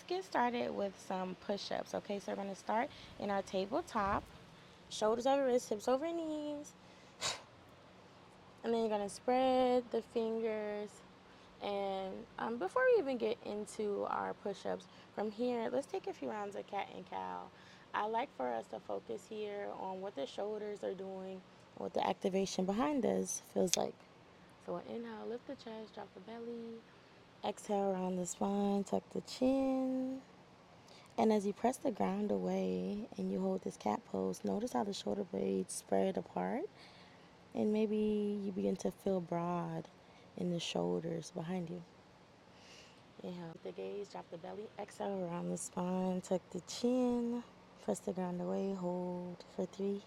let's get started with some push-ups. Okay, so we're going to start in our tabletop, shoulders over wrists, hips over knees, and then you're going to spread the fingers. And before we even get into our push-ups, from here, let's take a few rounds of cat and cow. I like for us to focus here on what the shoulders are doing and what the activation behind us feels like. So we'll inhale, lift the chest, drop the belly. Exhale around the spine, tuck the chin. And as you press the ground away and you hold this cat pose, notice how the shoulder blades spread apart. And maybe you begin to feel broad in the shoulders behind you. Inhale, the gaze, drop the belly. Exhale around the spine, tuck the chin. Press the ground away, hold for 3,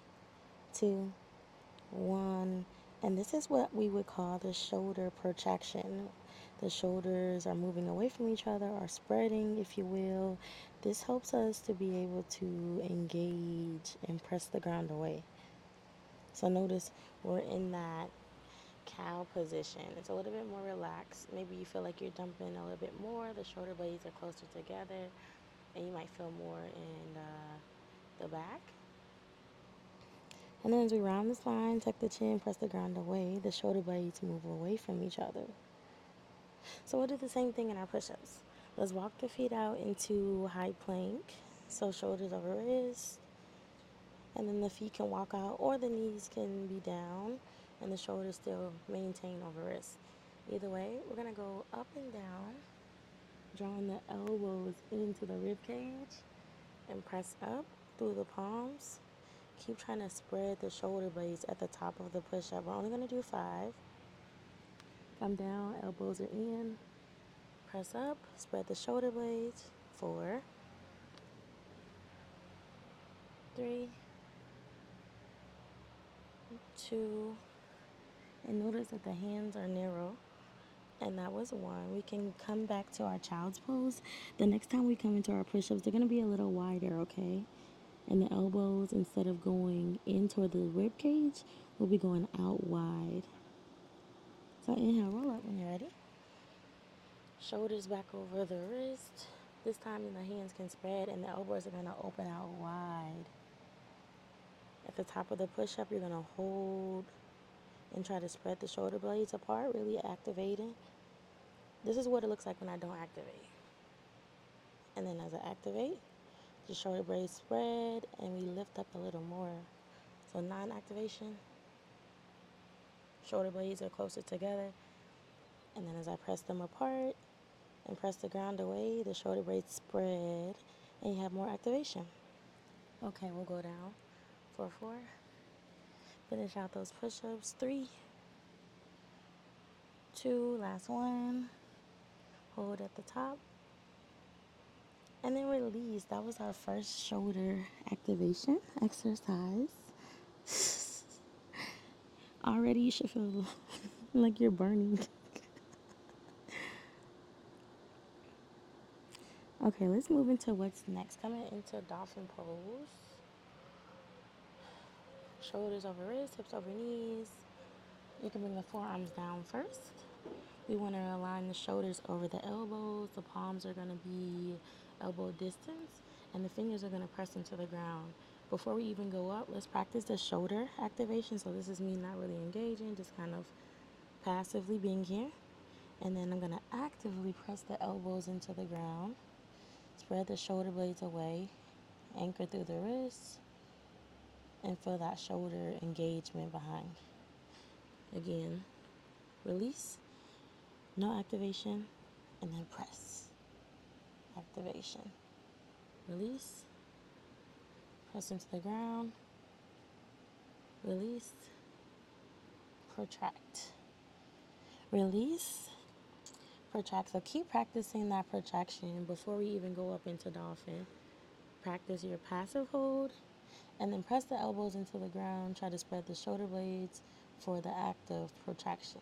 2, 1. And this is what we would call the shoulder protraction. The shoulders are moving away from each other, or spreading, if you will. This helps us to be able to engage and press the ground away. So notice we're in that cow position. It's a little bit more relaxed. Maybe you feel like you're dumping a little bit more. The shoulder blades are closer together, and you might feel more in the back. And then as we round the spine, tuck the chin, press the ground away, the shoulder blades move away from each other. So we'll do the same thing in our push-ups. Let's walk the feet out into high plank. So shoulders over wrists. And then the feet can walk out, or the knees can be down and the shoulders still maintain over wrists. Either way, we're going to go up and down, drawing the elbows into the rib cage and press up through the palms. Keep trying to spread the shoulder blades at the top of the push-up. We're only going to do 5. Come down, elbows are in. Press up, spread the shoulder blades. 4, 3, 2, and notice that the hands are narrow. And that was 1. We can come back to our child's pose. The next time we come into our push-ups, they're going to be a little wider, okay? And the elbows, instead of going in toward the rib cage, will be going out wide. So inhale, roll up when you're ready. Shoulders back over the wrist. This time the hands can spread and the elbows are going to open out wide. At the top of the push-up, you're going to hold and try to spread the shoulder blades apart, really activating. This is what it looks like when I don't activate. And then as I activate, the shoulder blades spread and we lift up a little more. So non-activation, shoulder blades are closer together. And then as I press them apart and press the ground away, the shoulder blades spread and you have more activation. Okay, we'll go down for 4. Finish out those push-ups. 3, 2, last one. Hold at the top. And then release. That was our first shoulder activation exercise. Already you should feel like you're burning. Okay, let's move into what's next. Coming into dolphin pose. Shoulders over wrists, hips over knees. You can bring the forearms down first. We want to align the shoulders over the elbows. The palms are going to be elbow distance, and the fingers are going to press into the ground. Before we even go up, let's practice the shoulder activation. So this is me not really engaging, just kind of passively being here. And then I'm going to actively press the elbows into the ground. Spread the shoulder blades away. Anchor through the wrists. And feel that shoulder engagement behind. Again, release. No activation. And then press. Activation. Release. Press into the ground. Release. Protract. Release. Protract. So keep practicing that protraction before we even go up into dolphin. Practice your passive hold. And then press the elbows into the ground. Try to spread the shoulder blades for the active protraction.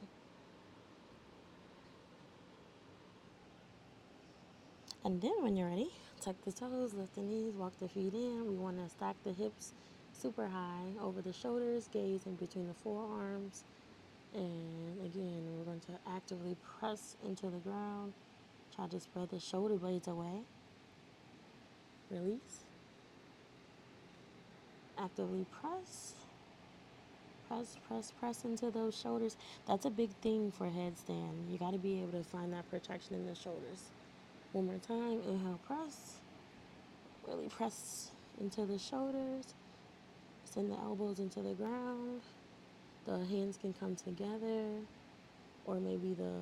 And then when you're ready, tuck the toes, lift the knees, walk the feet in. We want to stack the hips super high over the shoulders, gaze in between the forearms. And again, we're going to actively press into the ground. Try to spread the shoulder blades away. release. Actively press. Press, press, press into those shoulders. That's a big thing for headstand. You got to be able to find that protraction in the shoulders. One more time. Inhale, press. Really press into the shoulders. Send the elbows into the ground. The hands can come together, or maybe the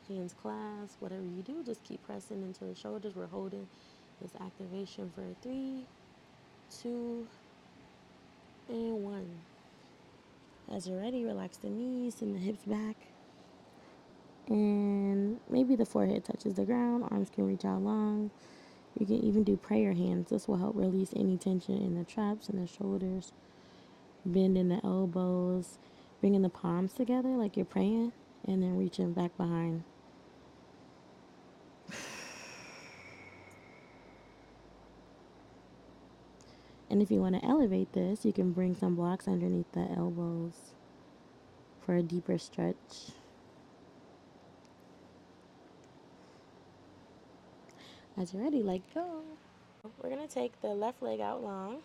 hands clasp. Whatever you do, just keep pressing into the shoulders. We're holding this activation for 3, 2, and 1. As you're ready, relax the knees and the hips back. And maybe the forehead touches the ground. Arms can reach out long. You can even do prayer hands. This will help release any tension in the traps and the shoulders. Bending the elbows. Bringing the palms together like you're praying. And then reaching back behind. And if you want to elevate this, you can bring some blocks underneath the elbows for a deeper stretch. As you're ready, let go. We're going to take the left leg out long.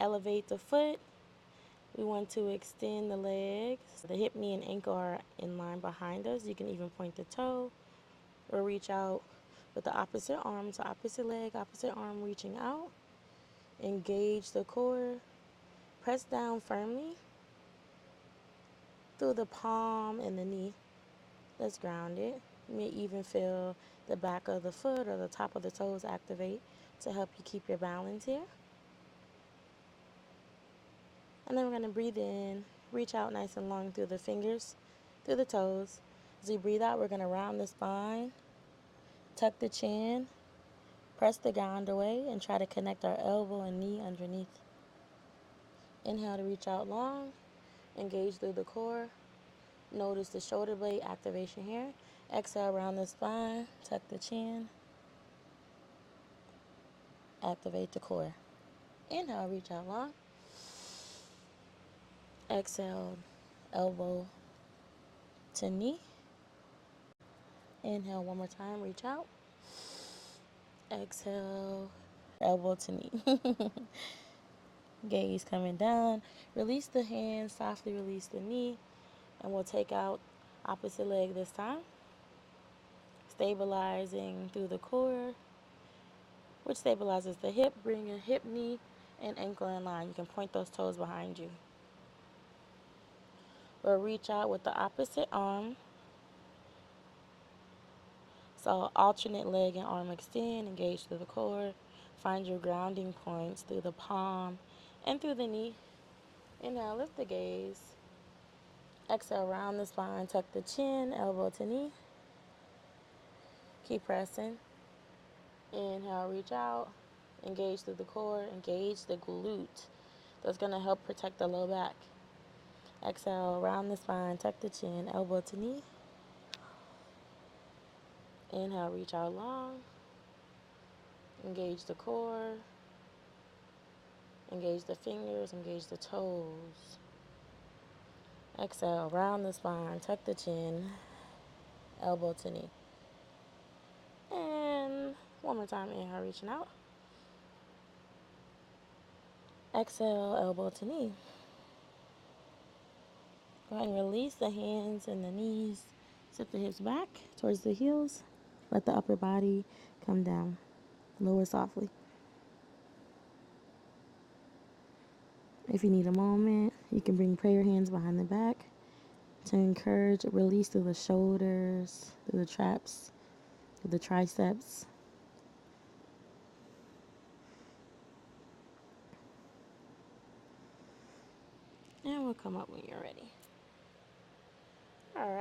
Elevate the foot. We want to extend the legs. The hip, knee, and ankle are in line behind us. You can even point the toe or reach out with the opposite arm. So opposite leg, opposite arm reaching out. Engage the core. Press down firmly through the palm and the knee. Let's ground it. You may even feel the back of the foot or the top of the toes activate to help you keep your balance here. And then we're going to breathe in, reach out nice and long through the fingers, through the toes. As you breathe out, we're going to round the spine, tuck the chin, press the ground away, and try to connect our elbow and knee underneath. Inhale to reach out long, engage through the core. Notice the shoulder blade activation here. Exhale, round the spine, tuck the chin, activate the core. Inhale, reach out long. Exhale, elbow to knee. Inhale one more time, reach out. Exhale, elbow to knee. Gaze coming down. Release the hand, softly release the knee. And we'll take out opposite leg this time. Stabilizing through the core, which stabilizes the hip. Bring your hip, knee, and ankle in line. You can point those toes behind you. We'll reach out with the opposite arm. So alternate leg and arm extend, engage through the core. Find your grounding points through the palm and through the knee. Inhale, lift the gaze. Exhale, round the spine, tuck the chin, elbow to knee. Keep pressing. Inhale, reach out. Engage through the core, engage the glute. That's going to help protect the low back. Exhale, round the spine, tuck the chin, elbow to knee. Inhale, reach out long. Engage the core. Engage the fingers, engage the toes. Exhale, round the spine, tuck the chin, elbow to knee. And one more time, inhale, reaching out. Exhale, elbow to knee. Go ahead and release the hands and the knees. Sit the hips back towards the heels. Let the upper body come down. Lower softly. If you need a moment, you can bring prayer hands behind the back to encourage release through the shoulders, through the traps, through the triceps. And we'll come up when you're ready. All right.